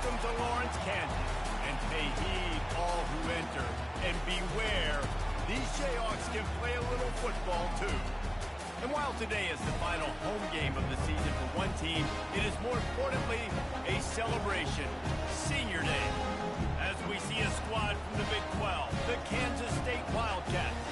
Welcome to Lawrence, Kansas, and pay heed all who enter. And beware, these Jayhawks can play a little football too. And while today is the final home game of the season for one team, it is more importantly a celebration, Senior Day. As we see a squad from the Big 12, the Kansas State Wildcats,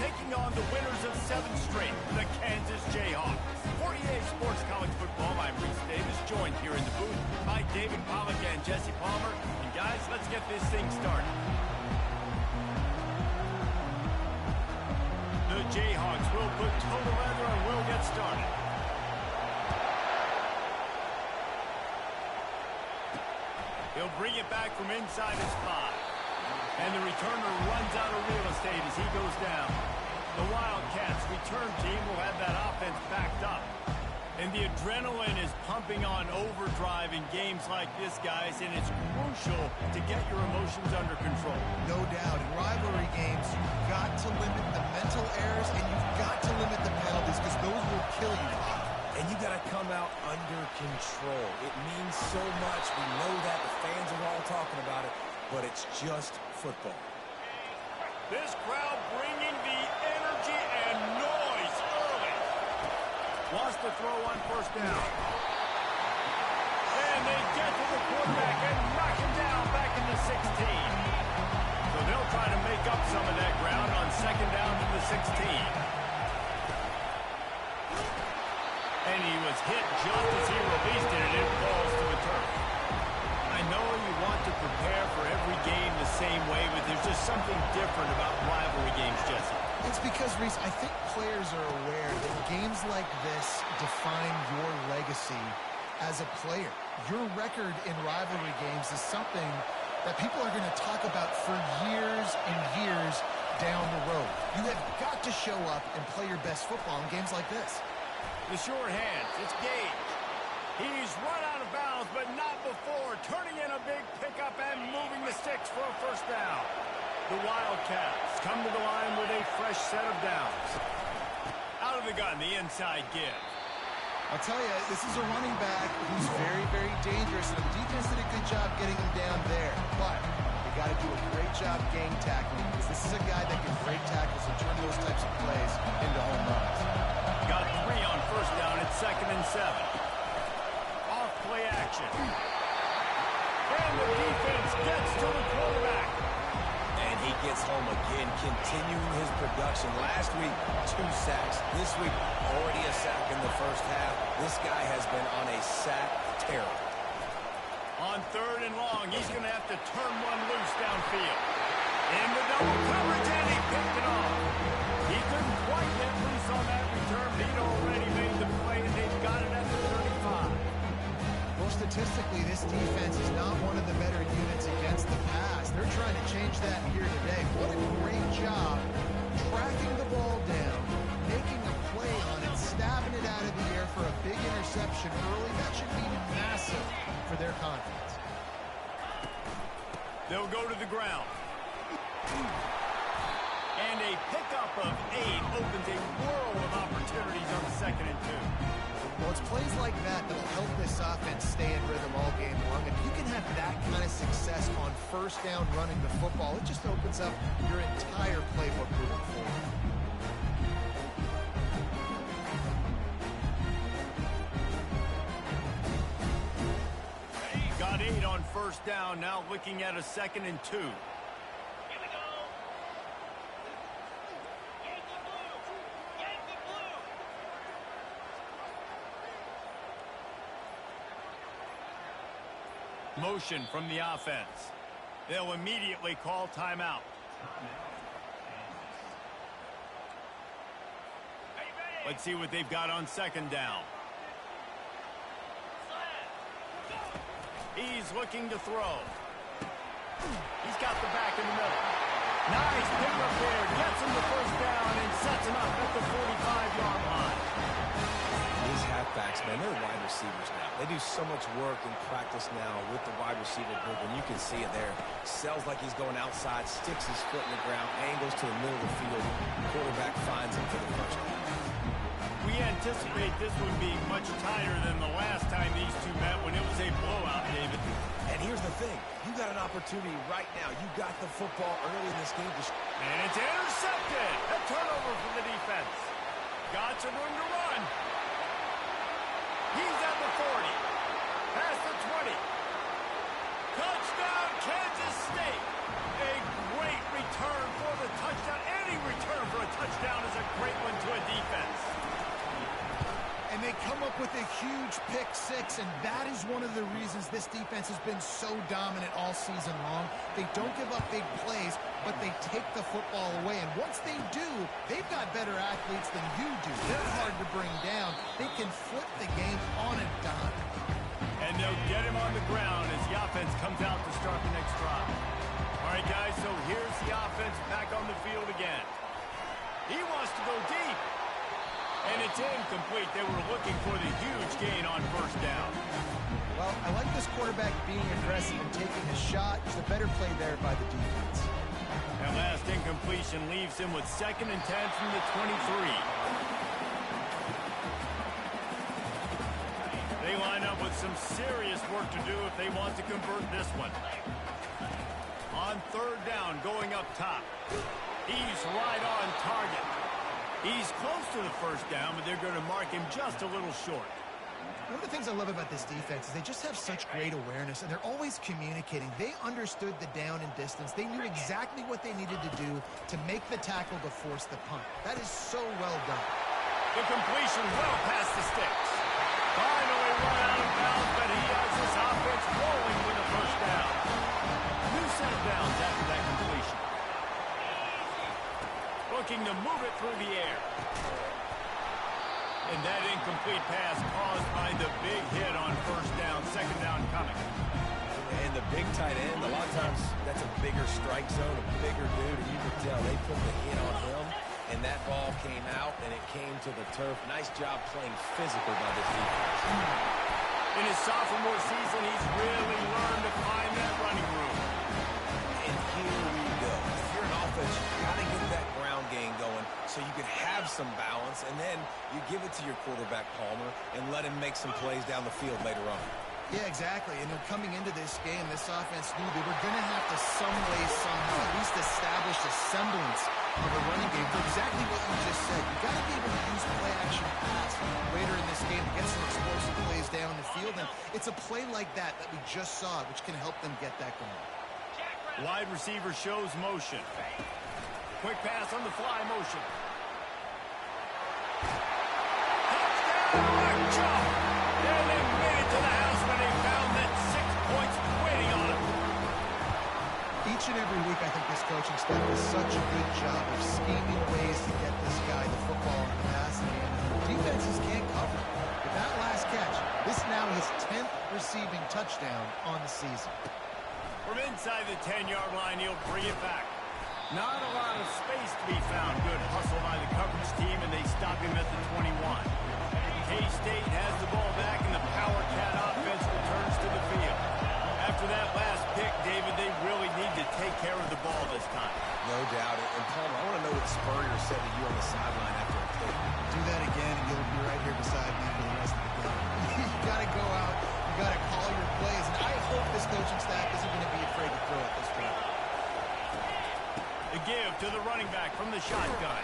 taking on the winners of 7 straight, the Kansas Jayhawks. For EA Sports College Football, I'm Reese Davis, joined here in the booth by David Pollack and Jesse Palmer. And guys, let's get this thing started. The Jayhawks will put total leather and will get started. He'll bring it back from inside his 5. And the returner runs out of real estate as he goes down. The Wildcats return team will have that offense backed up. And the adrenaline is pumping on overdrive in games like this, guys, and it's crucial to get your emotions under control. No doubt. In rivalry games, you've got to limit the mental errors and you've got to limit the penalties because those will kill you, Bob. And you got to come out under control. It means so much. We know that. The fans are all talking about it, but it's just football. This crowd bringing the energy and noise early. Wants to throw on first down. And they get to the quarterback and knock him down back in the 16. So they'll try to make up some of that ground on second down to the 16. And he was hit just as he released it, and it falls to the turf. I know you want to prepare for every game the same way, but there's just something different about rivalry games, Jesse. It's because, Reese, I think players are aware that games like this define your legacy as a player. Your record in rivalry games is something that people are going to talk about for years and years down the road. You have got to show up and play your best football in games like this. The short hands, it's Gage. He's run out of bounds, but not before. Turning in a big pickup and moving the sticks for a first down. The Wildcats come to the line with a fresh set of downs. Out of the gun, the inside give. I'll tell you, this is a running back who's very, very dangerous, and the defense did a good job getting him down there. But they got to do a great job gang tackling, because this is a guy that can break tackles and turn those types of plays into home runs. Got 3 on first down at 2nd and 7. Off play action. And the defense gets to the quarterback. And he gets home again, continuing his production. Last week, 2 sacks. This week, already a sack in the first half. This guy has been on a sack tear. On 3rd and long, he's going to have to turn one loose downfield. In the double coverage, and he picked it off. He couldn't quite get loose on that return. He'd already made the play, and they've got it at the 35. Well, statistically, this defense is not one of the better units against the pass. They're trying to change that here today. What a great job tracking the ball down, making a play on it, stabbing it out of the air for a big interception early. That should be massive for their confidence. They'll go to the ground. And a pickup of 8 opens a world of opportunities on 2nd and 2. Well, it's plays like that that will help this offense stay in rhythm all game long. If you can have that kind of success on first down running the football, it just opens up your entire playbook moving forward. Got 8 on first down, now looking at a 2nd and 2. Motion from the offense. They'll immediately call timeout. Let's see what they've got on 2nd down. He's looking to throw. He's got the back in the middle. Nice pick up there. Gets him the first down and sets him up at the 45-yard line. These halfbacks, man, they're wide receivers now. They do so much work in practice now with the wide receiver group, and you can see it there. Sells like he's going outside, sticks his foot in the ground, angles to the middle of the field. Quarterback finds him for the first down. we anticipate this one being much tighter than the last time these two met when it was a blowout, David. And here's the thing. You got an opportunity right now. You got the football early in this game. And it's intercepted. A turnover from the defense. Got some room to run. He's at the 40. Past the 20. Touchdown, Kansas State. A great return for the touchdown. Any return for a touchdown is a great one to a defense. And they come up with a huge pick six, and that is one of the reasons this defense has been so dominant all season long. They don't give up big plays, but they take the football away. And once they do, they've got better athletes than you do. They're hard to bring down. They can flip the game on a dime. And they'll get him on the ground as the offense comes out to start the next drive. All right, guys, so here's the offense back on the field again. He wants to go deep. And it's incomplete. They were looking for the huge gain on first down. Well, I like this quarterback being aggressive and taking a shot. It's a better play there by the defense. That last incompletion leaves him with 2nd and 10 from the 23. They line up with some serious work to do if they want to convert this one. On 3rd down, going up top. He's right on target. He's close to the first down, but they're going to mark him just a little short. One of the things I love about this defense is they just have such great awareness, and they're always communicating. They understood the down and distance. They knew exactly what they needed to do to make the tackle to force the punt. That is so well done. The completion well past the sticks. Finally run out of bounds, but he has this offense rolling with a first down. New set of downs after that completion. Looking to move it through the air. And that incomplete pass caused by the big hit on first down. 2nd down coming. And the big tight end, a lot of times that's a bigger strike zone, a bigger dude, and you can tell they put the hit on him, and that ball came out, and it came to the turf. Nice job playing physical by this defense. In his sophomore season, he's really learned to find that running room. And here we go. If you're an offense, you got to get that ground game going so you can have some balance, and then you give it to your quarterback, Palmer, and let him make some plays down the field later on. Yeah, exactly. And coming into this game, this offense knew they were going to have to some way, somehow, at least establish a semblance of a running game for exactly what you just said. You got to be able to use play-action pass later in this game to get some explosive plays down the field. And it's a play like that we just saw, which can help them get that going. Wide receiver shows motion. Quick pass on the fly motion. Touchdown! Jump! And they made it to the house when they found that 6 points waiting on them. Each and every week, I think this coaching staff does such a good job of scheming ways to get this guy the football in the passing game. Defenses can't cover. With that last catch, this now his 10th receiving touchdown on the season. From inside the 10-yard line, he'll bring it back. Not a lot of space to be found. Good hustle by the coverage team, and they stop him at the 21. K-State has the ball back, and the Power Cat offense returns to the field. After that last pick, David, they really need to take care of the ball this time. No doubt. And Palmer, I want to know what Spurrier said to you on the sideline after a pick. Do that again, and you'll be right here beside me for the rest of the game. You got to go out. You got to call your plays, and I hope this coaching staff isn't going to be afraid to throw at this point. The give to the running back from the shotgun.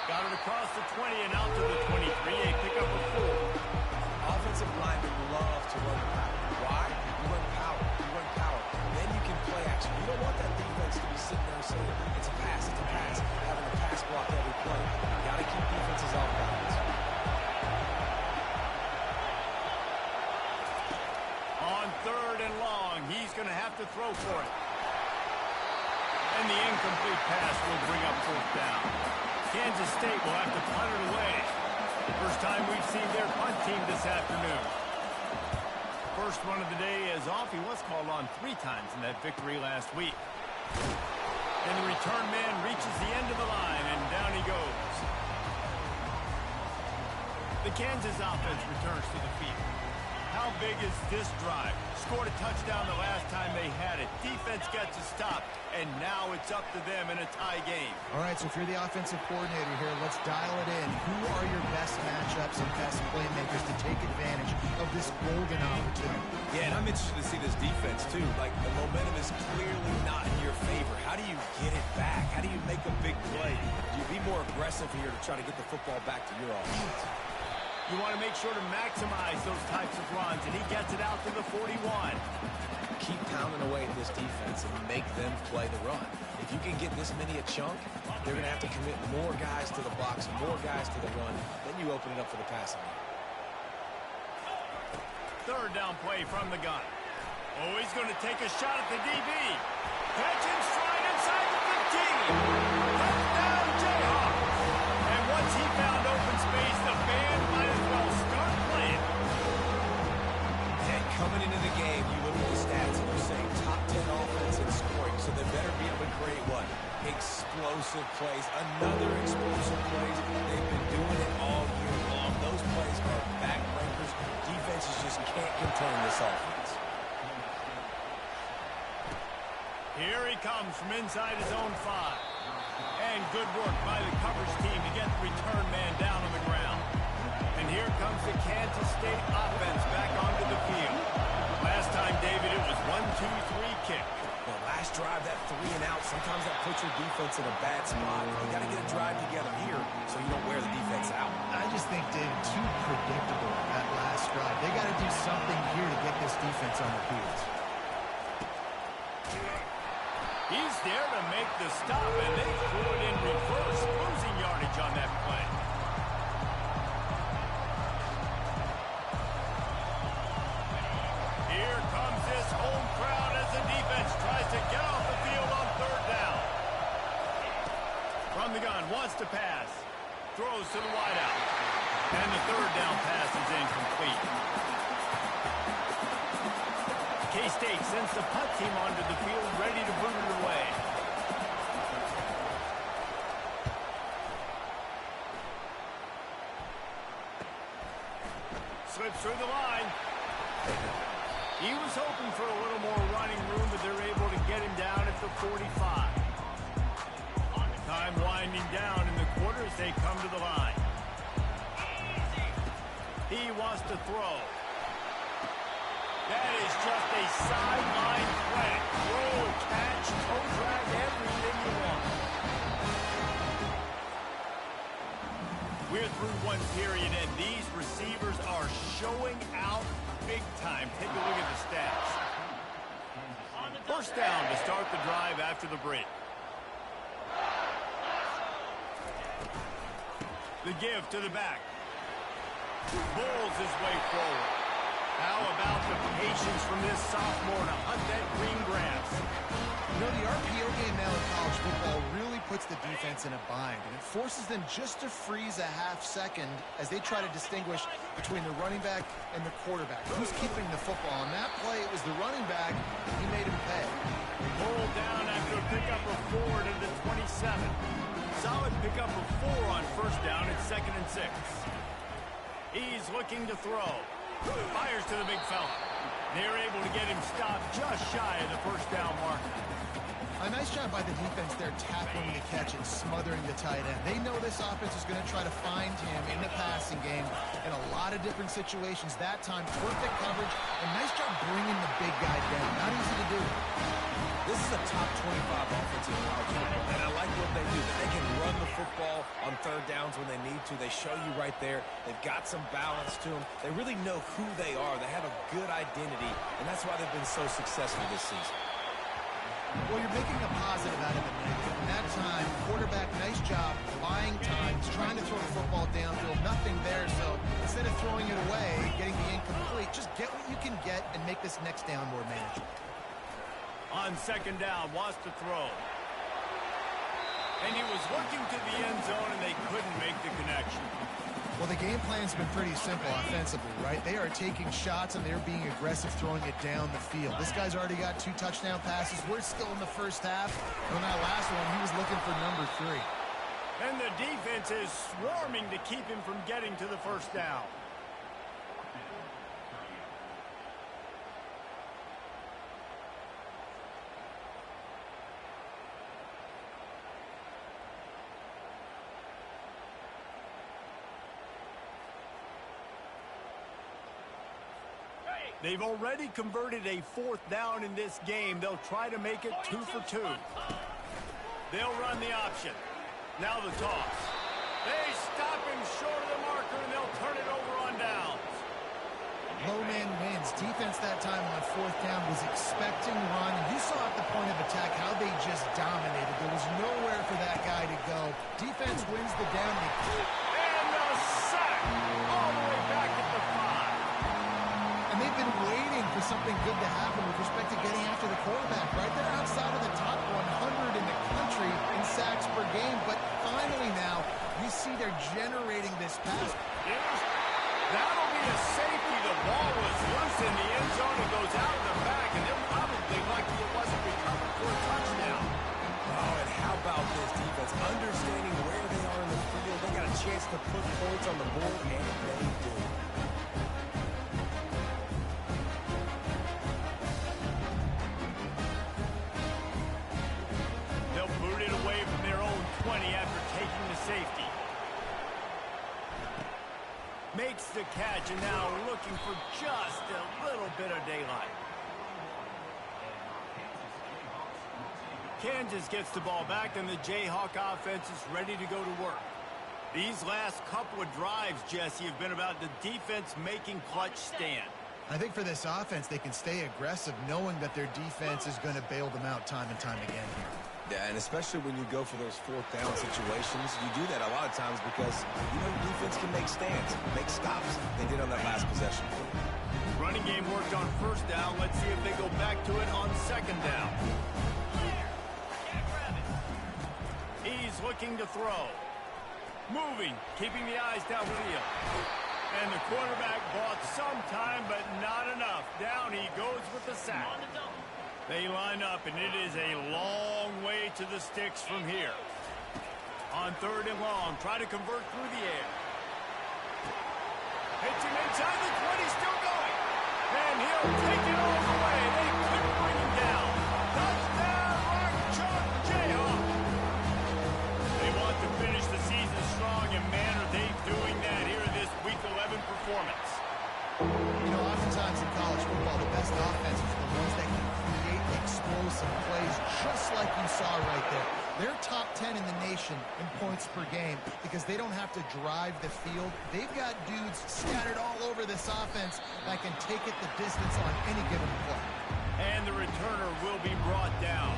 Got it across the 20 and out to the 23. A pickup of 4. Offensive linemen love to run power. Why? You run power. You run power. Then you can play action. You don't want that defense to be sitting there saying, it's a pass, it's a pass. Having a pass block every play. You got to keep defenses off balance. On 3rd and long, he's going to have to throw for it. And the incomplete pass will bring up 4th down. Kansas State will have to punt it away. First time we've seen their punt team this afternoon. First one of the day is off. He was called on 3 times in that victory last week. And the return man reaches the end of the line, and down he goes. The Kansas offense returns to the field. How big is this drive? Scored a touchdown the last time they had it. Defense gets a stop, and now it's up to them in a tie game. All right, so if you're the offensive coordinator here, let's dial it in. Who are your best matchups and best playmakers to take advantage of this golden opportunity? Yeah, and I'm interested to see this defense, too. Like, the momentum is clearly not in your favor. How do you get it back? How do you make a big play? Do you be more aggressive here to try to get the football back to your offense? You want to make sure to maximize those types of runs, and he gets it out to the 41. Keep pounding away at this defense and make them play the run. If you can get this many a chunk, they're going to have to commit more guys to the box, more guys to the run. Then you open it up for the passing game. Third down play from the gun. Oh, he's going to take a shot at the DB. Catch and stride inside the 15. Touchdown, Jayhawks. And once he found open space, the band might as well start playing. And coming into the game, you look at the stats and you're saying top 10 offense in scoring, so they better be able to create what? Explosive plays. Another explosive plays. They've been doing it all year long. Those plays are backbreakers. Defenses just can't contain this offense. Here he comes from inside his own 5. And good work by the coverage team to get the return man down on the ground. And here comes the Kansas State offense back onto the field. Last time, David, it was 1-2-3 kick. Well, last drive, that 3 and out, sometimes that puts your defense in a bad spot. You got to get a drive together here so you don't wear the defense out. I just think, David, too predictable that last drive. They got to do something here to get this defense on the field. He's there to make the stop, and they threw it in reverse, losing yardage on that play. Here comes this home crowd as the defense tries to get off the field on third down. From the gun, wants to pass. Throws to the wideout. And the third down pass is incomplete. K-State sends the punt team onto the field, ready to boot it away. Slips through the line. He was hoping for a little more running room, but they're able to get him down at the 45. Time winding down in the quarter as they come to the line. He wants to throw. That is just a sideline play. Throw, catch, toe drag, everything you want. We're through one period, and these receivers are showing out big time. Take a look at the stats. First down to start the drive after the break. The give to the back. Bulls his way forward. How about the patience from this sophomore to hunt that green grass? You know, the RPO game now in college football really puts the defense in a bind, and it forces them just to freeze a half second as they try to distinguish between the running back and the quarterback. Who's keeping the football? On that play, it was the running back. He made him pay. Pulled down after a pickup of 4 to the 27. Solid pickup of 4 on first down at 2nd and 6. He's looking to throw. Fires to the big fella. They're able to get him stopped just shy of the first down marker. A nice job by the defense there tackling the catch and smothering the tight end. They know this offense is going to try to find him in the passing game in a lot of different situations. That time, perfect coverage, and nice job bringing the big guy down. Not easy to do. This is a top 25 offense in college football, and I like what they do. They can run the football on third downs when they need to. They show you right there. They've got some balance to them. They really know who they are. They have a good identity, and that's why they've been so successful this season. Well, you're making a positive out of a negative. In that time, quarterback, nice job, buying time. He's trying to throw the football downfield. Nothing there, so instead of throwing it away, getting the incomplete, just get what you can get and make this next down more manageable. On second down, wants to throw. And he was looking to the end zone, and they couldn't make the connection. Well, the game plan's been pretty simple offensively, right? They are taking shots, and they're being aggressive, throwing it down the field. This guy's already got 2 touchdown passes. We're still in the first half. On that last one, he was looking for number 3. And the defense is swarming to keep him from getting to the first down. They've already converted a 4th down in this game. They'll try to make it 2 for 2. They'll run the option. Now the toss. They stop him short of the marker, and they'll turn it over on downs. Low man wins. Defense that time on 4th down was expecting run. You saw at the point of attack how they just dominated. There was nowhere for that guy to go. Defense wins the down. And the sack all the way back at the 5. And they've been waiting for something good to happen with respect to getting after the quarterback. Right there outside of the top 100 in the country in sacks per game. But finally now, you see they're generating this pass. That'll be a safety. The ball was loose in the end zone. It goes out of the bag, and they're probably lucky it wasn't recovered for a touchdown. Oh, and how about this defense? Understanding where they are in the field. They got a chance to put points on the board, and they do. They'll boot it away from their own 20 after taking the safety. Makes the catch, and now looking for just a little bit of daylight. Kansas gets the ball back, and the Jayhawk offense is ready to go to work. These last couple of drives, Jesse, have been about the defense making clutch stand. I think for this offense, they can stay aggressive knowing that their defense is going to bail them out time and time again here. Yeah, and especially when you go for those 4th down situations, you do that a lot of times because you know defense can make stands, make stops. They did on that last possession. Running game worked on 1st down. Let's see if they go back to it on 2nd down. He's looking to throw. Moving, keeping the eyes downfield. And the quarterback bought some time, but not enough. Down he goes with the sack. They line up, and it is a long way to the sticks from here. On 3rd and long, try to convert through the air. Hits him inside the 20, still going. And he'll take it all the way. They couldn't bring him down. Touchdown, Rock Chalk Jayhawk. They want to finish the season strong, and man, are they doing that here in this Week 11 performance. You know, oftentimes in college football, the best offenses are the ones that can create explosive plays, just like you saw right there. They're top 10 in the nation in points per game because they don't have to drive the field. They've got dudes scattered all over this offense that can take it the distance on any given play. And the returner will be brought down.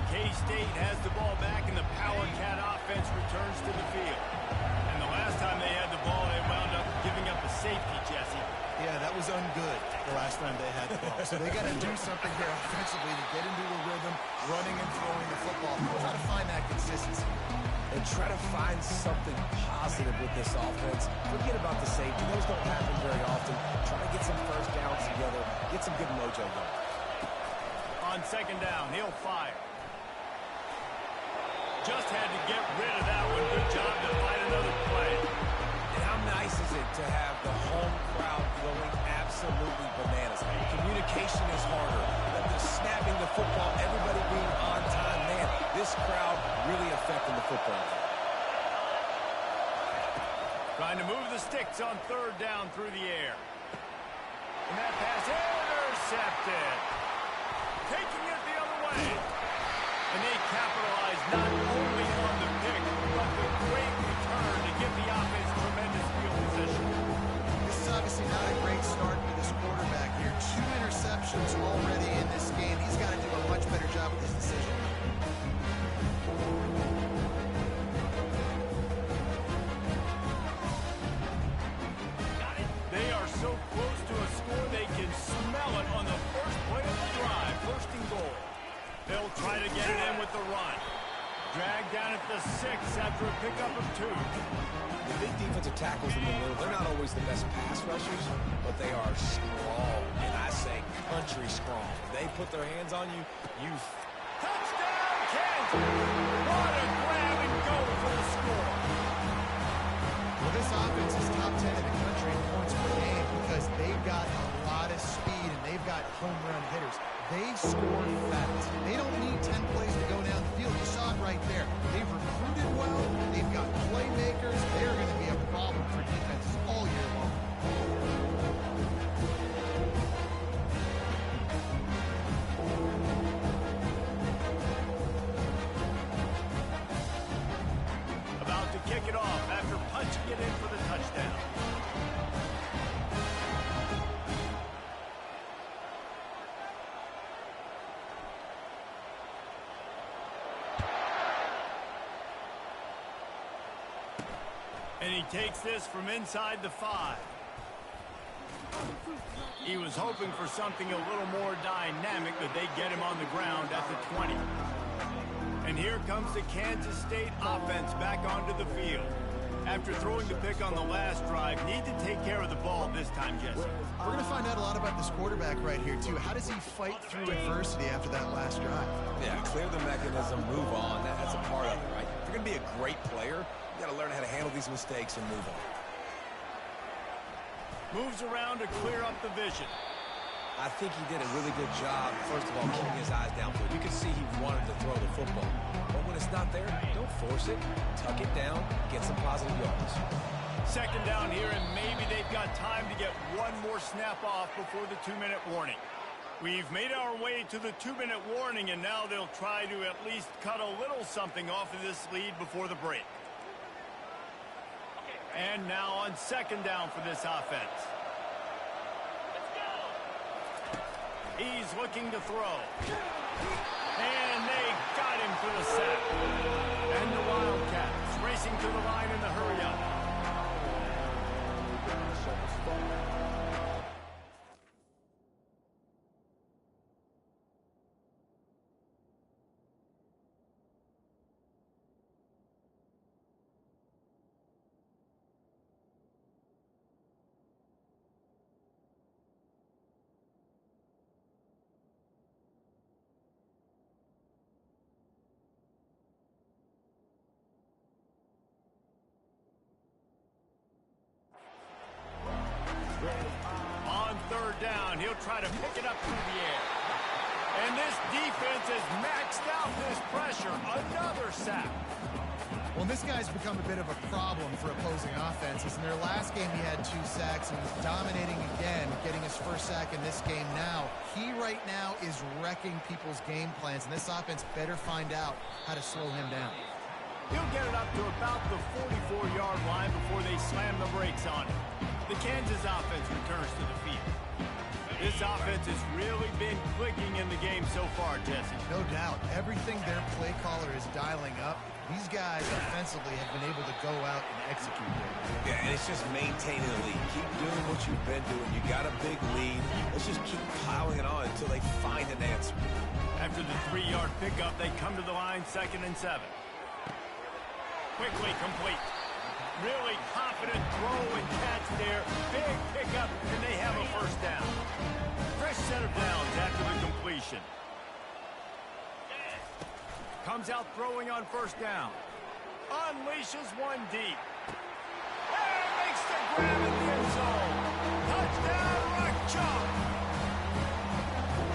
K-State has the ball back, and the Power Cat offense returns to the field. And the last time they had the ball, they wound up giving up a safety, Jesse. Yeah, that was ungood the last time they had the ball. So they got to do something here offensively to get into a rhythm, running and throwing the football. Try to find that consistency. And try to find something positive with this offense. Forget about the safety. Those don't happen very often. Try to get some 1st downs together. Get some good mojo going. On 2nd down, he'll fire. Just had to get rid of that one. Good job to find another play. And how nice is it to have the home crowd going absolutely bananas? Communication is harder. The snapping the football, everybody being on time. Man, this crowd really affecting the football. Trying to move the sticks on 3rd down through the air. And that pass intercepted. Taking it the other way. And they capitalize not only on the pick, but the great return to give the offense tremendous field position. This is obviously not a great start for this quarterback here. 2 interceptions already in this game. He's got to do a much better job with his decision. They are so close to a score, they can smell it on the first play of the drive. 1st and goal. They'll try to get it in with the run. Dragged down at the 6 after a pickup of 2. The big defensive tackles in the middle, they're not always the best pass rushers, but they are strong, and I say country strong. They put their hands on you, Touchdown, Kansas! What a grab and go for the score. Well, this offense is top 10 in the country in points per game because they've got a lot of speed and they've got home run hitters. They score fast. They don't need 10 plays to go down the field. You saw it right there. They've recruited well. They've got playmakers. They're going to be a problem for defenses all year long. And he takes this from inside the 5. He was hoping for something a little more dynamic, but they get him on the ground at the 20. And here comes the Kansas State offense back onto the field. After throwing the pick on the last drive, need to take care of the ball this time, Jesse. We're going to find out a lot about this quarterback right here, too. How does he fight through adversity after that last drive? Yeah, clear the mechanism, move on. That's a part of it, right? If you're going to be a great player, you got to learn how to handle these mistakes and move on. Moves around to clear up the vision. I think he did a really good job, first of all, keeping his eyes downfield. You can see he wanted to throw the football. But when it's not there, don't force it. Tuck it down, get some positive yards. Second down here, and maybe they've got time to get one more snap off before the 2-minute warning. We've made our way to the 2-minute warning, and now they'll try to at least cut a little something off of this lead before the break. And now on second down for this offense. He's looking to throw. And they got him for the sack. And the Wildcats racing to the line in the hurry-up. On third down, he'll try to pick it up through the air. And this defense has maxed out this pressure. Another sack. Well, this guy's become a bit of a problem for opposing offenses. In their last game, he had 2 sacks and was dominating again, getting his first sack in this game now. He right now is wrecking people's game plans, and this offense better find out how to slow him down. He'll get it up to about the 44-yard line before they slam the brakes on him. The Kansas offense returns to the field. This offense has really been clicking in the game so far, Jesse. No doubt. Everything their play caller is dialing up, these guys offensively have been able to go out and execute there. Yeah, and it's just maintaining the lead. Keep doing what you've been doing. You got a big lead. Let's just keep piling it on until they find an answer. After the 3-yard pickup, they come to the line, 2nd and 7. Quickly complete. Really confident throw and catch there. Big pickup, and they have a first down. Fresh set of downs after the completion. Comes out throwing on first down. Unleashes one deep. And makes the grab in the end zone. Touchdown, Rock Chalk.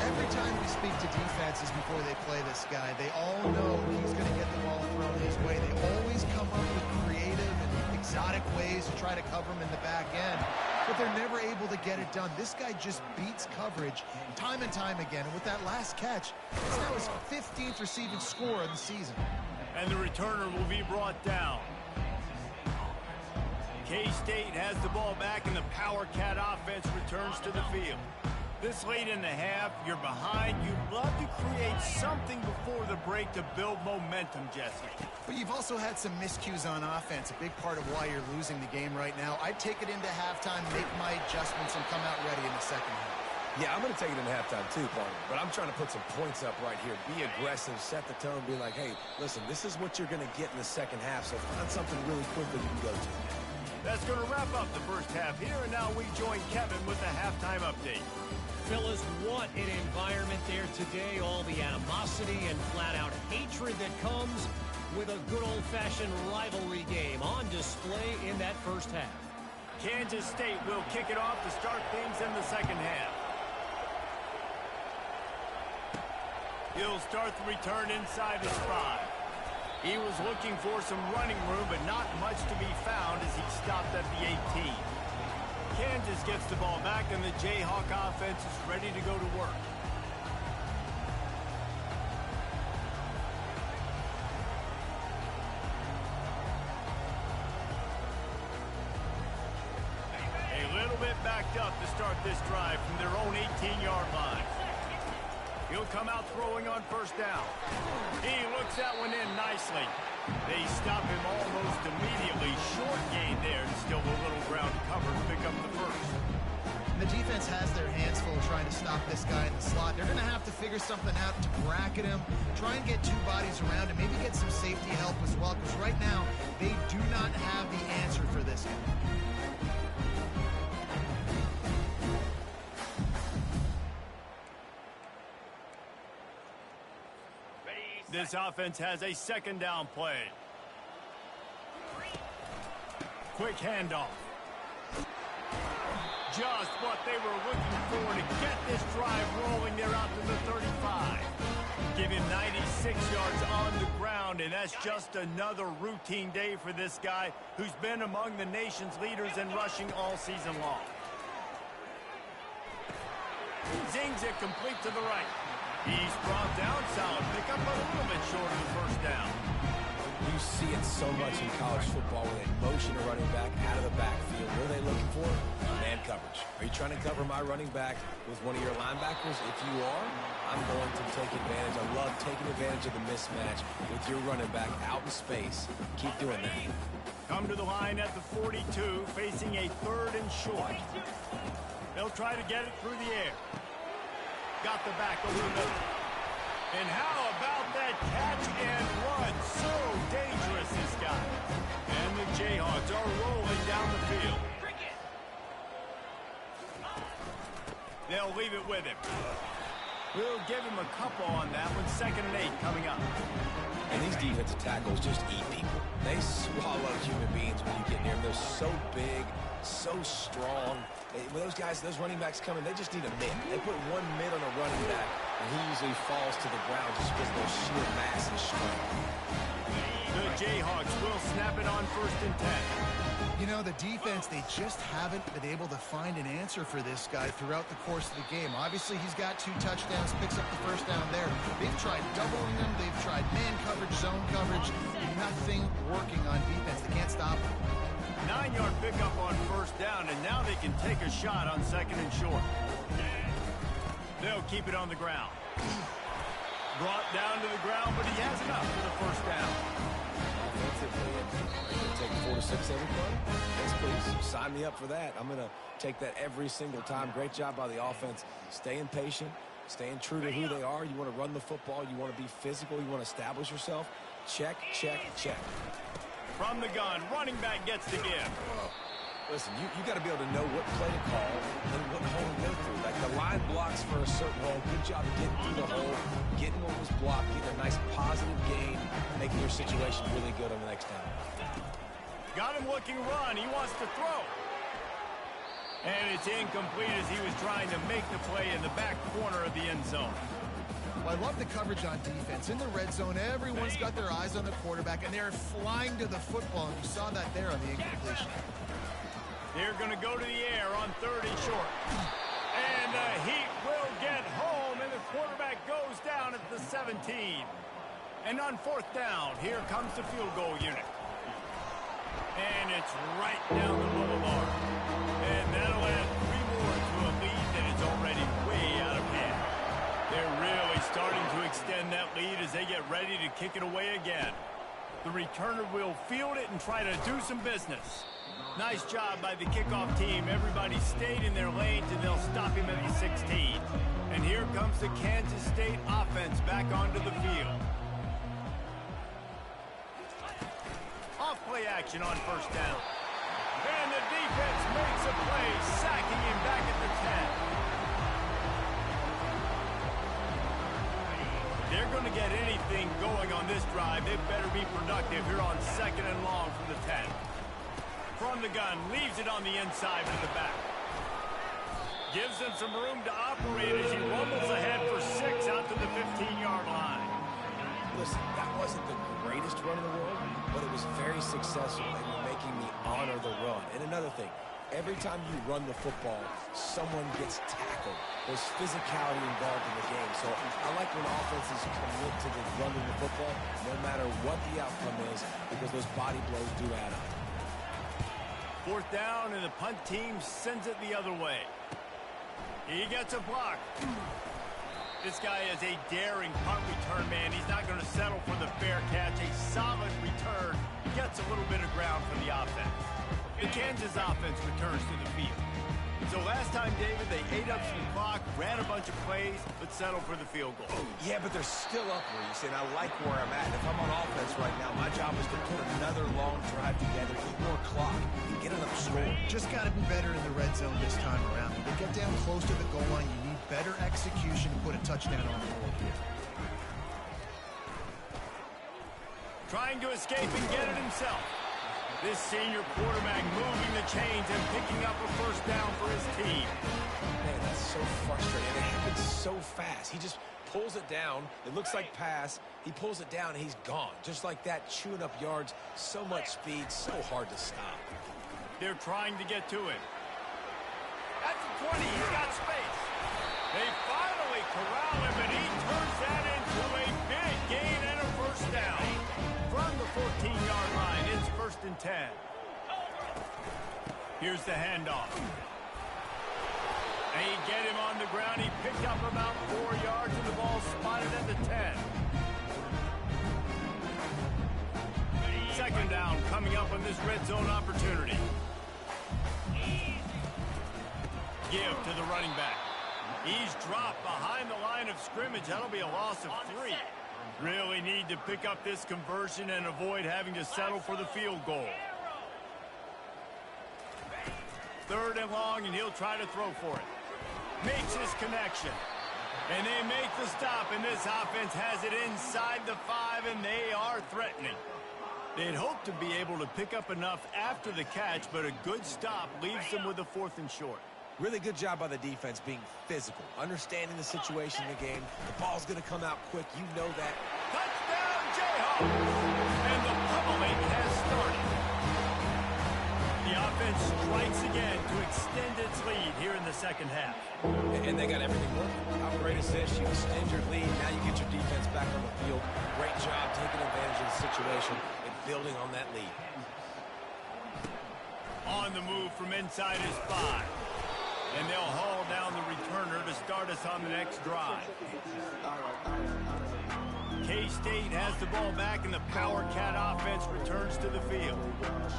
Every time we speak to defenses before they play this guy, they all know he's going to get the ball thrown his way. They always come up with creative and exotic ways to try to cover him in the back end, but they're never able to get it done. This guy just beats coverage time and time again, and with that last catch, it's now his 15th receiving score of the season. And the returner will be brought down. K-State has the ball back, and the Power Cat offense returns to the field. This late in the half, you're behind. You'd love to create something before the break to build momentum, Jesse. But you've also had some miscues on offense, a big part of why you're losing the game right now. I'd take it into halftime, make my adjustments, and come out ready in the second half. Yeah, I'm going to take it in halftime too, partner. But I'm trying to put some points up right here. Be aggressive, set the tone, be like, hey, listen, this is what you're going to get in the second half, so find something really quick that you can go to. That's going to wrap up the first half here, and now we join Kevin with the halftime update. Fellas, what an environment there today. All the animosity and flat-out hatred that comes with a good old-fashioned rivalry game on display in that first half. Kansas State will kick it off to start things in the second half. He'll start the return inside his 5. He was looking for some running room, but not much to be found as he stopped at the 18. Kansas gets the ball back, and the Jayhawk offense is ready to go to work. A little bit backed up to start this drive from their own 18-yard line. He'll come out throwing on first down. He looks Puts that one in nicely. They stop him almost immediately. Short gain there, and still a little ground cover to pick up the first. The defense has their hands full trying to stop this guy in the slot. They're going to have to figure something out to bracket him, try and get two bodies around him, maybe get some safety help as well, because right now they do not have the answer for this guy. This offense has a second down play. Quick handoff. Just what they were looking for to get this drive rolling there out to the 35. Give him 96 yards on the ground, and that's just another routine day for this guy who's been among the nation's leaders in rushing all season long. Zings it complete to the right. He's brought down, solid pickup, but a little bit short of the first down. You see it so much in college football when they motion a running back out of the backfield. What are they looking for? Man coverage. Are you trying to cover my running back with one of your linebackers? If you are, I'm going to take advantage. I love taking advantage of the mismatch with your running back out in space. Keep doing that. Come to the line at the 42, facing a third and short. They'll try to get it through the air. Got the back over the middle. And how about that catch and run? So dangerous, this guy. And the Jayhawks are rolling down the field. They'll leave it with him. We'll give him a couple on that one. 2nd and 8 coming up. And these defensive tackles just eat people. They swallow human beings when you get near them. They're so big, so strong. When those guys, those running backs come in, they just need a mid. They put one mid on a running back, and he usually falls to the ground just because of their sheer mass and strength. The Jayhawks will snap it on 1st and 10. You know, the defense, they just haven't been able to find an answer for this guy throughout the course of the game. Obviously, he's got 2 touchdowns, picks up the first down there. They've tried doubling him. They've tried man coverage, zone coverage. Nothing working on defense. They can't stop him. 9-yard pickup on 1st down, and now they can take a shot on 2nd and short. They'll keep it on the ground. Brought down to the ground, but he has enough for the 1st down. Offensively, are you going to take 4 to 6 every play? Yes, please. Sign me up for that. I'm going to take that every single time. Great job by the offense. Staying patient, staying true to who they are. You want to run the football. You want to be physical. You want to establish yourself. Check, check, check. From the gun, running back gets the give. Listen, you got to be able to know what play to call and what hole to go through. Like the line blocks for a certain hole. Good job getting through the hole, getting what was blocked, getting a nice positive gain, making your situation really good on the next down. Got him looking run. He wants to throw. And it's incomplete as he was trying to make the play in the back corner of the end zone. Well, I love the coverage on defense. In the red zone, everyone's got their eyes on the quarterback, and they're flying to the football. And you saw that there on the incompletion. They're going to go to the air on 3rd and short. And the Heat will get home, and the quarterback goes down at the 17. And on 4th down, here comes the field goal unit. And it's right down the middle arc. And that'll add 3 more to a lead that is already way out of hand. They're really starting to extend that lead as they get ready to kick it away again. The returner will field it and try to do some business. Nice job by the kickoff team. Everybody stayed in their lanes, and they'll stop him at the 16. And here comes the Kansas State offense back onto the field. Off play action on 1st down. And the defense makes a play, sacking him back at the 10. They're going to get anything going on this drive. It better be productive here on 2nd and long from the 10. From the gun, leaves it on the inside to the back. Gives him some room to operate as he rumbles ahead for 6 out to the 15-yard line. Listen, that wasn't the greatest run in the world, but it was very successful in making me honor the run. And another thing, every time you run the football, someone gets tackled. There's physicality involved in the game. So I like when offenses commit to the running the football, no matter what the outcome is, because those body blows do add up. 4th down, and the punt team sends it the other way. He gets a block. This guy is a daring punt return man. He's not going to settle for the fair catch, a solid return, gets a little bit of ground for the offense. The Kansas offense returns to the field. So last time, David, they ate up some clock, ran a bunch of plays, but settled for the field goal. Yeah, but they're still up, Reese, and I like where I'm at. If I'm on offense right now, my job is to put another long drive together, eat more clock, and get another score. Just got to be better in the red zone this time around. When they get down close to the goal line, you need better execution to put a touchdown on the board here. Trying to escape and get it himself. This senior quarterback moving the chains and picking up a first down for his team. Man, that's so frustrating. It happens so fast. He just pulls it down. It looks like pass. He pulls it down, and he's gone. Just like that, chewing up yards. So much speed, so hard to stop. They're trying to get to him. At the 20, he's got space. They finally corral him, and he turns that into a big gain and a first down. From the 14-yard line, it's 1st and 10. Here's the handoff. They get him on the ground. He picked up about 4 yards, and the ball spotted at the 10. Second down coming up on this red zone opportunity. Give to the running back. He's dropped behind the line of scrimmage. That'll be a loss of 3. Really need to pick up this conversion and avoid having to settle for the field goal. 3rd and long, and he'll try to throw for it. Makes his connection. And they make the stop, and this offense has it inside the 5, and they are threatening. They'd hope to be able to pick up enough after the catch, but a good stop leaves them with a 4th and short. Really good job by the defense being physical, understanding the situation in the game. The ball's going to come out quick. You know that. Touchdown, Jayhawks! And the pummeling has started. The offense strikes again to extend its lead here in the second half. And they got everything working. How great is this? You extend your lead. Now you get your defense back on the field. Great job taking advantage of the situation and building on that lead. On the move from inside his 5. And they'll haul down the returner to start us on the next drive. K-State has the ball back, and the Power Cat offense returns to the field.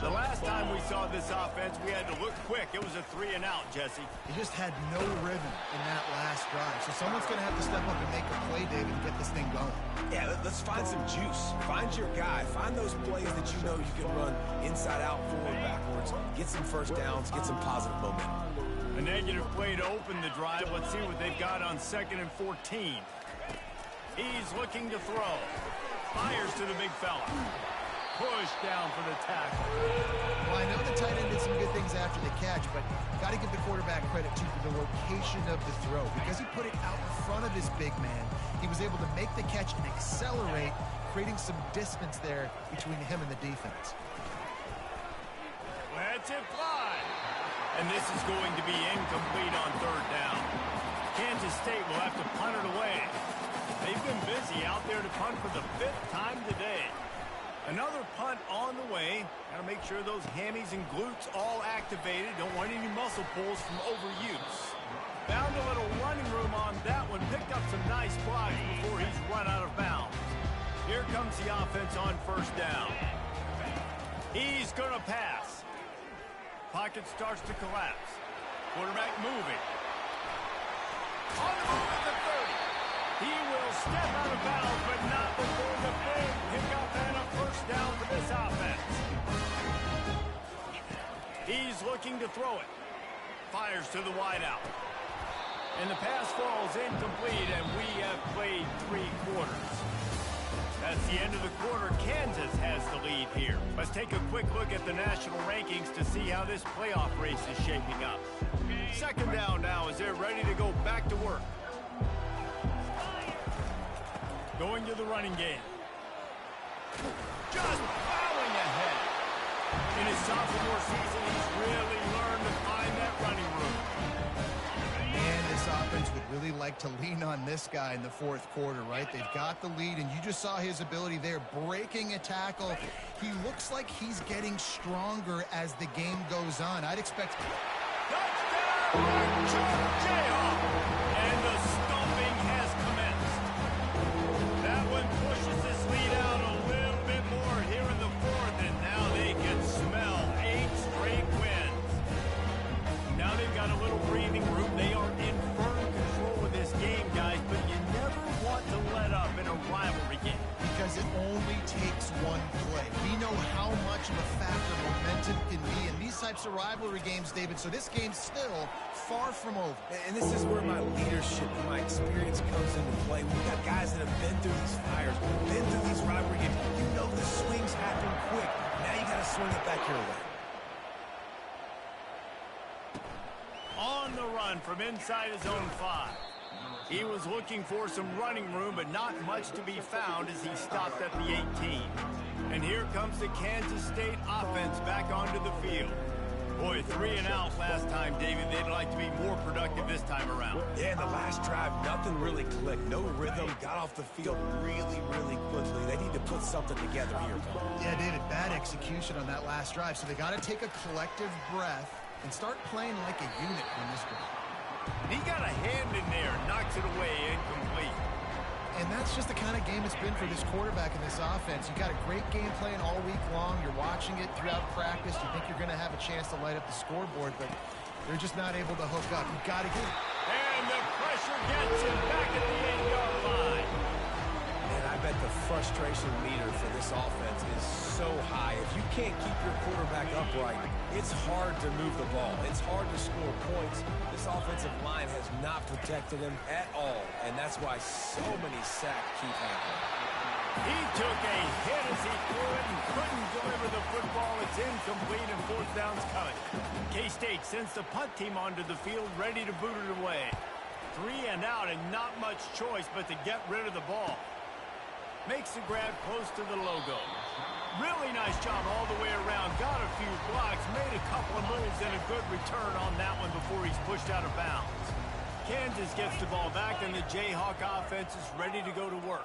The last time we saw this offense, we had to look quick. It was a 3-and-out, Jesse. He just had no rhythm in that last drive. So someone's going to have to step up and make a play, David, and get this thing going. Yeah, let's find some juice. Find your guy. Find those plays that you know you can run inside out, forward, backwards. Get some first downs. Get some positive momentum. A negative play to open the drive. Let's see what they've got on 2nd and 14. He's looking to throw. Fires to the big fella. Push down for the tackle. Well, I know the tight end did some good things after the catch, but got to give the quarterback credit, too, for the location of the throw. Because he put it out in front of his big man, he was able to make the catch and accelerate, creating some distance there between him and the defense. Let's it fly. And this is going to be incomplete on 3rd down. Kansas State will have to punt it away. They've been busy out there to punt for the 5th time today. Another punt on the way. Got to make sure those hammies and glutes all activated. Don't want any muscle pulls from overuse. Found a little running room on that one. Picked up some nice blocks before he's run out of bounds. Here comes the offense on 1st down. He's going to pass. Pocket starts to collapse. Quarterback moving. On the move at the 30. He will step out of bounds, but not before the big pickup and a first down for this offense. He's looking to throw it. Fires to the wideout. And the pass falls incomplete, and we have played 3 quarters. That's the end of the quarter. Kansas has the lead here. Let's take a quick look at the national rankings to see how this playoff race is shaping up. 2nd down now as they're ready to go back to work. Going to the running game. Just plowing ahead. In his sophomore season, he's really learned to find that running room. And this offense would really like to lean on this guy in the 4th quarter, right? They've got the lead, and you just saw his ability there, breaking a tackle. He looks like he's getting stronger as the game goes on. I'd expect... Touchdown, Jayhawk! And the stomping has commenced. That one pushes this lead out a only takes one play. We know how much of a factor momentum can be in these types of rivalry games, David, so this game's still far from over. And this is where my leadership and my experience comes into play. We've got guys that have been through these fires, been through these rivalry games. You know the swings happen quick. Now you got to swing it back your way. On the run from inside his own 5. He was looking for some running room, but not much to be found as he stopped at the 18. And here comes the Kansas State offense back onto the field. Boy, 3 and out last time, David. They'd like to be more productive this time around. Yeah, in the last drive, nothing really clicked. No rhythm. Got off the field really, really quickly. They need to put something together here, Tom. Yeah, David, bad execution on that last drive, so they got to take a collective breath and start playing like a unit on this drive. He got a hand in there, knocks it away, incomplete. And that's just the kind of game it's been for this quarterback in this offense. You got a great game plan all week long. You're watching it throughout practice. You think you're going to have a chance to light up the scoreboard, but they're just not able to hook up. You've got to get it. And the pressure gets him back at the 8-yard line. And I bet the frustration meter for this offense is so high. If you can't keep your quarterback upright, it's hard to move the ball. It's hard to score points. This offensive line has not protected him at all, and that's why so many sacks keep happening. He took a hit as he threw it and couldn't deliver the football. It's incomplete and 4th down's coming. K-State sends the punt team onto the field, ready to boot it away. 3 and out and not much choice but to get rid of the ball. Makes the grab close to the logo. Really nice job all the way around. Got a few blocks, made a couple of moves, and a good return on that one before he's pushed out of bounds. Kansas gets the ball back, and the Jayhawk offense is ready to go to work.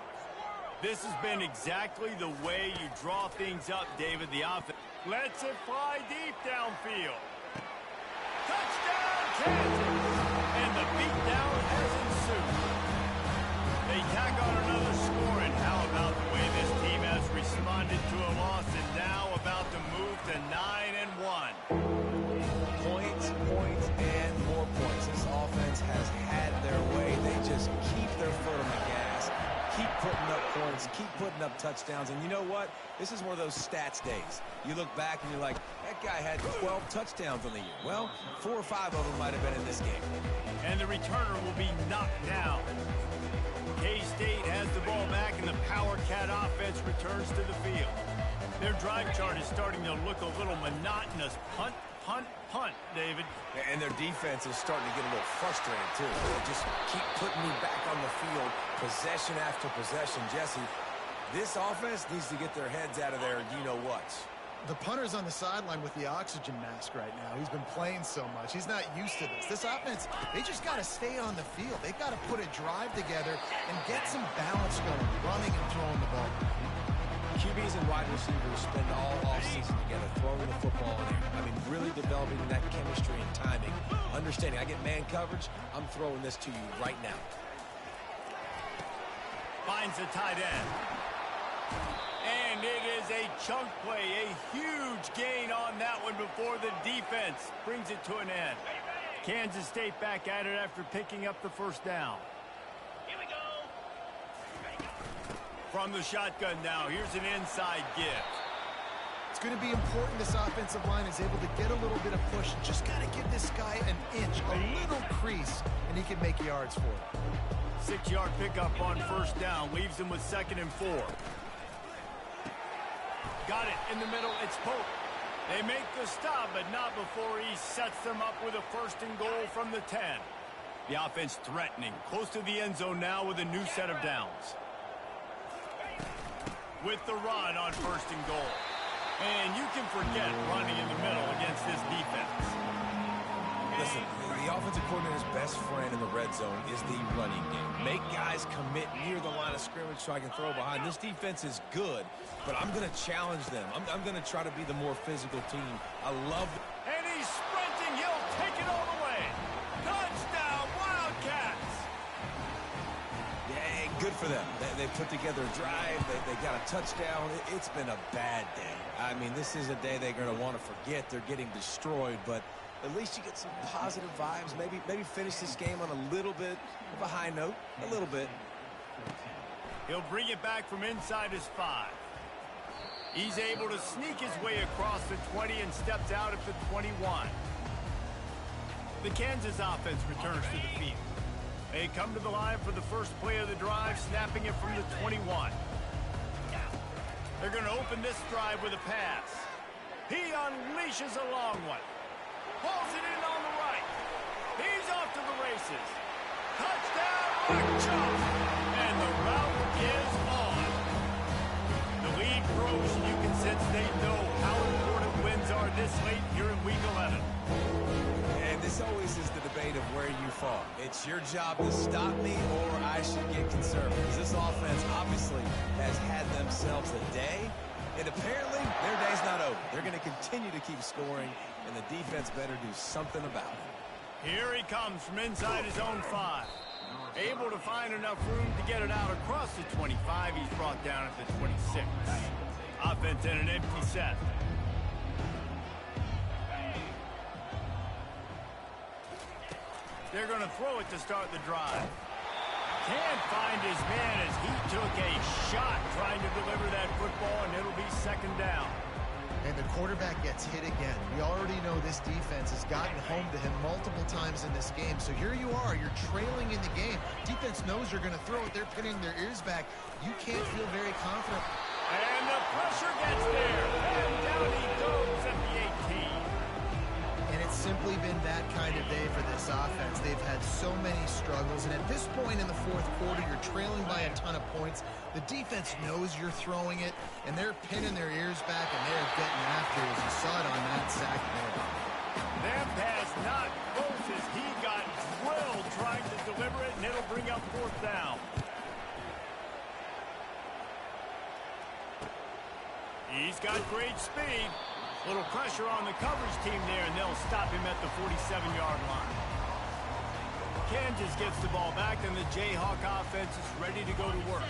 This has been exactly the way you draw things up, David. The offense lets it fly deep downfield. Touchdown, Kansas! And the beatdown has ensued. They tack on another score, and how about the way this team has responded to a loss and now about to move to 9-1. Points, points, and more points. This offense has had their way. They just keep their foot on the gas, keep putting up points, keep putting up touchdowns. And you know what? This is one of those stats days. You look back and you're like, that guy had 12 touchdowns on the year. Well, 4 or 5 of them might have been in this game. And the returner will be knocked down. K-State has the ball back, and the Power Cat offense returns to the field. Their drive chart is starting to look a little monotonous. Punt, punt, punt, David. And their defense is starting to get a little frustrated, too. They just keep putting me back on the field, possession after possession. Jesse, this offense needs to get their heads out of their you-know-whats. The punter's on the sideline with the oxygen mask right now. He's been playing so much. He's not used to this. This offense, they just got to stay on the field. They've got to put a drive together and get some balance going, running and throwing the ball. QBs and wide receivers spend all offseason together throwing the football in there. I mean, really developing that chemistry and timing. Understanding, I get man coverage, I'm throwing this to you right now. Finds the tight end. And it is a chunk play, a huge gain on that one before the defense brings it to an end. Kansas State back at it after picking up the 1st down. Here we go. From the shotgun now, here's an inside give. It's going to be important this offensive line is able to get a little bit of push. Just got to give this guy an inch, a little crease, and he can make yards for it. 6-yard pickup on 1st down, leaves him with 2nd and 4. Got it in the middle. It's Pope. They make the stop, but not before he sets them up with a 1st and goal from the 10. The offense threatening. Close to the end zone now with a new set of downs. With the run on 1st and goal. And you can forget running in the middle against this defense. Listen, the offensive coordinator's best friend in the red zone is the running game. Make guys commit near the line of scrimmage so I can throw behind. This defense is good, but I'm going to challenge them. I'm going to try to be the more physical team. I love it. And he's sprinting. He'll take it all the way. Touchdown, Wildcats. Yeah, good for them. They put together a drive. They got a touchdown. It's been a bad day. I mean, this is a day they're going to want to forget. They're getting destroyed, but at least you get some positive vibes. Maybe finish this game on a little bit of a high note. A little bit. He'll bring it back from inside his 5. He's able to sneak his way across the 20 and steps out at the 21. The Kansas offense returns to the field. They come to the line for the first play of the drive, snapping it from the 21. They're going to open this drive with a pass. He unleashes a long one. Pulls it in on the right. He's off to the races. Touchdown, Rick Chubb. And the route is on. The league grows, and you can sense they know how important wins are this late here in Week 11. And this always is the debate of where you fall. It's your job to stop me, or I should get conservative. Because this offense obviously has had themselves a day, and apparently their day's not over. They're going to continue to keep scoring, and the defense better do something about it. Here he comes from inside his own 5. Able to find enough room to get it out across the 25. He's brought down at the 26. Offense in an empty set. They're going to throw it to start the drive. Can't find his man as he took a shot trying to deliver that football, and it'll be second down. And the quarterback gets hit again. We already know this defense has gotten home to him multiple times in this game. So here you are, you're trailing in the game. Defense knows you're going to throw it. They're pinning their ears back. You can't feel very confident. And the pressure gets there. And down he goes at the 18. And it's simply been that kind of day for this offense. They've had so many struggles. And at this point in the fourth quarter, you're trailing by a ton of points. The defense knows you're throwing it, and they're pinning their ears back, and they're getting after it, as you saw it on that sack there. That pass not close as he got drilled trying to deliver it, and it'll bring up fourth down. He's got great speed. Little pressure on the coverage team there, and they'll stop him at the 47-yard line. Kansas gets the ball back, and the Jayhawk offense is ready to go to work.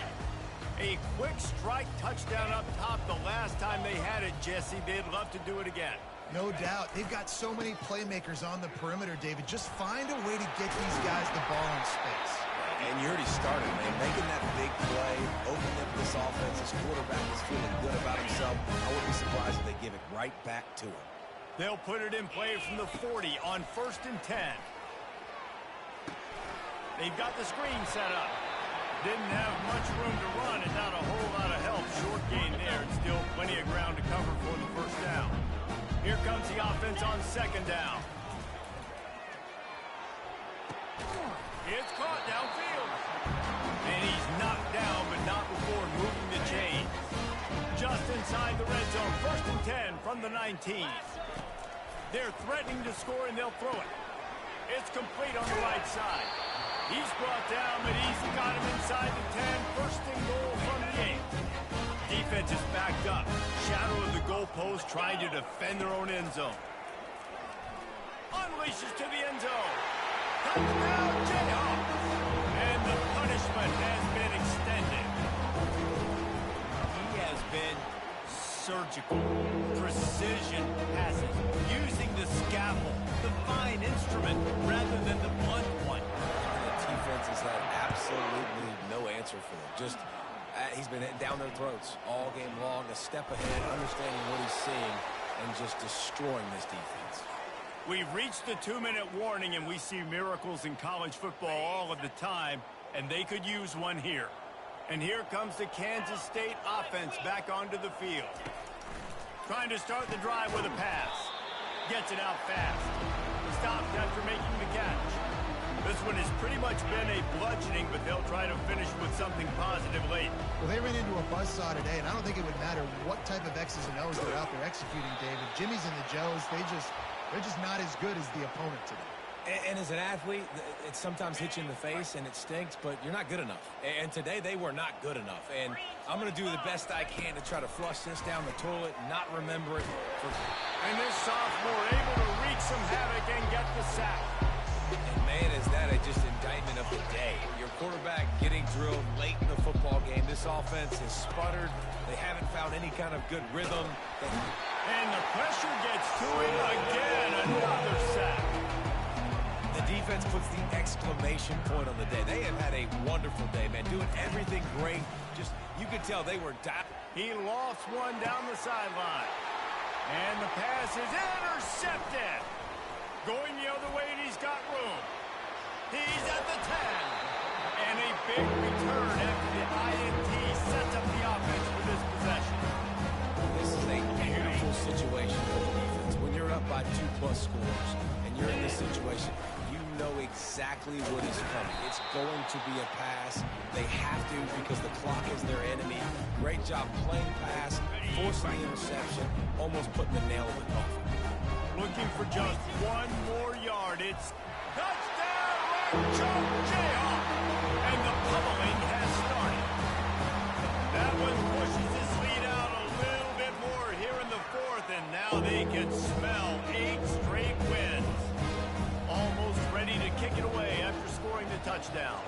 A quick strike touchdown up top the last time they had it, Jesse. They'd love to do it again. No doubt. They've got so many playmakers on the perimeter, David. Just find a way to get these guys the ball in space. And you already started, man. Making that big play, opening up this offense. His quarterback is feeling good about himself. I wouldn't be surprised if they give it right back to him. They'll put it in play from the 40 on 1st and 10. They've got the screen set up. Didn't have much room to run and not a whole lot of help. Short gain there and still plenty of ground to cover for the first down. Here comes the offense on 2nd down. It's caught downfield. And he's knocked down, but not before moving the chain. Just inside the red zone. 1st and 10 from the 19. They're threatening to score, and they'll throw it. It's complete on the right side. He's brought down, but he's got him inside the 10. 1st and goal from the 8. Defense is backed up. Shadow of the goalpost trying to defend their own end zone. Unleashes to the end zone. Touchdown, Jayhawks. And the punishment has been extended. He has been surgical. Precision passes. Using the scalpel, the fine instrument, rather than the blunt one. Defense has had absolutely no answer for them. Just, he's been down their throats all game long, a step ahead, understanding what he's seeing, and just destroying this defense. We've reached the 2-minute warning, and we see miracles in college football all of the time, and they could use one here. And here comes the Kansas State offense back onto the field. Trying to start the drive with a pass. Gets it out fast. Stopped after making the catch. This one has pretty much been a bludgeoning, but they'll try to finish with something positive late. Well, they ran into a buzzsaw today, and I don't think it would matter what type of X's and O's they're out there executing, David. Jimmy's and the Joes, they're just not as good as the opponent today. And as an athlete, it sometimes hits you in the face, and it stinks, but you're not good enough. And today, they were not good enough. And I'm going to do the best I can to try to flush this down the toilet, not remember it. And this sophomore able to wreak some havoc and get the sack. And, man, is that just indictment of the day. Your quarterback getting drilled late in the football game. This offense has sputtered. They haven't found any kind of good rhythm. And the pressure gets to him again. Another sack. The defense puts the exclamation point on the day. They have had a wonderful day, man, doing everything great. Just, you could tell they were dying. He lofts one down the sideline. And the pass is intercepted. Going the other way, and he's got room. He's at the 10. And a big return after the INT sets up the offense for this possession. This is a beautiful situation for the defense. When you're up by 2+ scores and you're in this situation, you know exactly what is coming. It's going to be a pass. They have to because the clock is their enemy. Great job playing pass, forcing the interception, almost putting the nail in the coffin. Looking for just one more yard. It's touchdown, Rancho Jayhawk. And the pummeling has started. That one pushes this lead out a little bit more here in the fourth, and now they can smell 8 straight wins. Almost ready to kick it away after scoring the touchdown.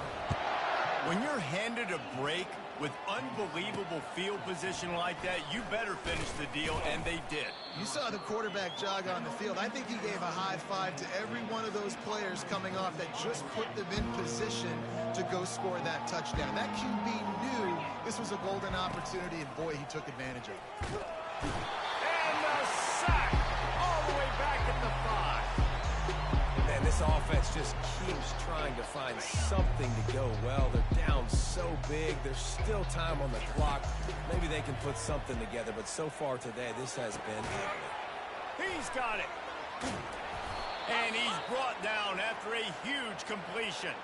When you're handed a break with unbelievable field position like that, you better finish the deal, and they did. You saw the quarterback jog on the field. I think he gave a high five to every one of those players coming off that just put them in position to go score that touchdown. That QB knew this was a golden opportunity, and boy, he took advantage of it. And the sack all the way back at the 5. Man, this offense just keeps trying to find something to go well. They're down so big. There's still time on the clock. Maybe they can put something together, but so far today, this has been ugly. He's got it. And he's brought down after a huge completion.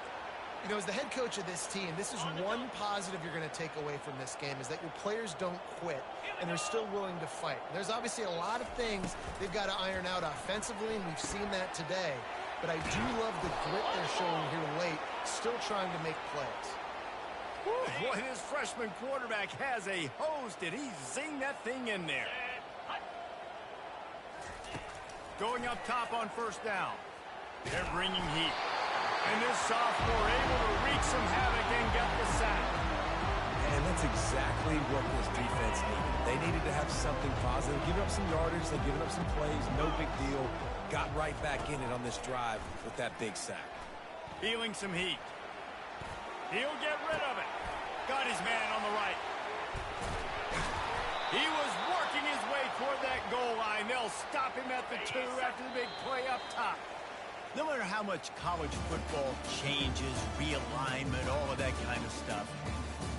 You know, as the head coach of this team, this is one positive you're going to take away from this game, is that your players don't quit, and they're still willing to fight. There's obviously a lot of things they've got to iron out offensively, and we've seen that today. But I do love the grit they're showing here late, still trying to make plays. Boy, this freshman quarterback has a hose. Did he zing that thing in there? Going up top on first down. They're bringing heat. And this sophomore able to wreak some havoc and get the sack. And that's exactly what this defense needed. They needed to have something positive. Giving up some yardage, they've given up some plays, no big deal. Got right back in it on this drive with that big sack. Feeling some heat. He'll get rid of it. Got his man on the right. He was working his way toward that goal line. They'll stop him at the 2 after the big play up top. No matter how much college football changes, realignment, all of that kind of stuff,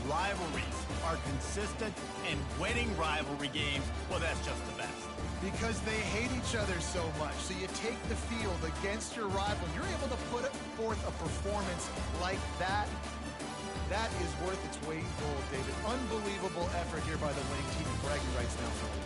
rivalries are consistent, and winning rivalry games, well, that's just the best. Because they hate each other so much. So you take the field against your rival. You're able to put forth a performance like that. That is worth its weight in gold, David. Unbelievable effort here by the winning team, and bragging rights now for me.